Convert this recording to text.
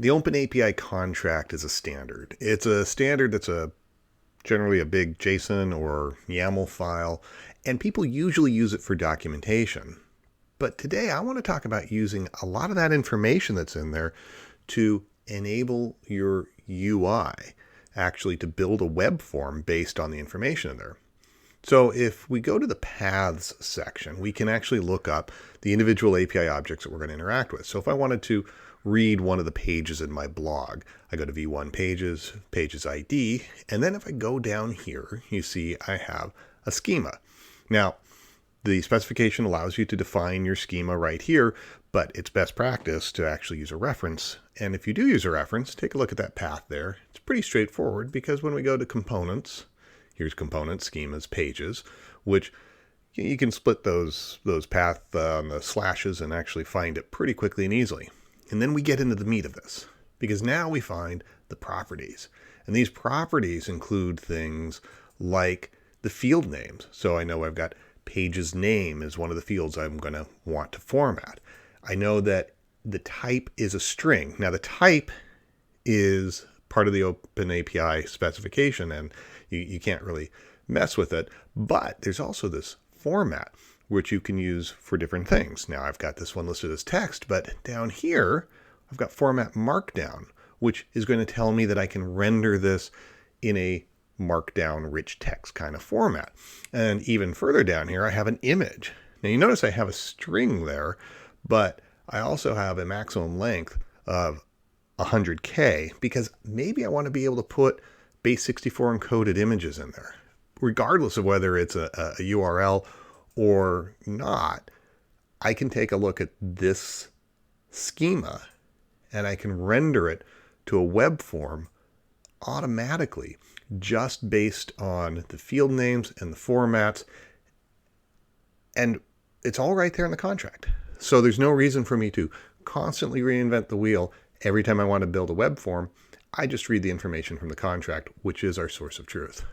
The OpenAPI contract is a standard. It's a standard that's generally a big JSON or YAML file, and people usually use it for documentation. But today I want to talk about using a lot of that information that's in there to enable your UI, actually to build a web form based on the information in there. So if we go to the paths section, we can actually look up the individual API objects that we're going to interact with. So if I wanted to read one of the pages in my blog, I go to V1 pages, pages ID, and then if I go down here, you see I have a schema. Now, the specification allows you to define your schema right here, but it's best practice to actually use a reference. And if you do use a reference, take a look at that path there. It's pretty straightforward because when we go to components, here's components, schemas, pages, which you can split those path on the slashes and actually find it pretty quickly and easily. And then we get into the meat of this, because now we find the properties. And these properties include things like the field names. So I know I've got page's name is one of the fields I'm going to want to format. I know that the type is a string. Now the type is part of the OpenAPI specification, and you can't really mess with it. But there's also this format, which you can use for different things. Now I've got this one listed as text, but down here, I've got format markdown, which is going to tell me that I can render this in a markdown rich text kind of format. And even further down here, I have an image. Now you notice I have a string there, but I also have a maximum length of 100K because maybe I want to be able to put base64 encoded images in there, regardless of whether it's a URL or not. I can take a look at this schema and I can render it to a web form automatically just based on the field names and the formats. And it's all right there in the contract. So there's no reason for me to constantly reinvent the wheel every time I want to build a web form. I just read the information from the contract, which is our source of truth.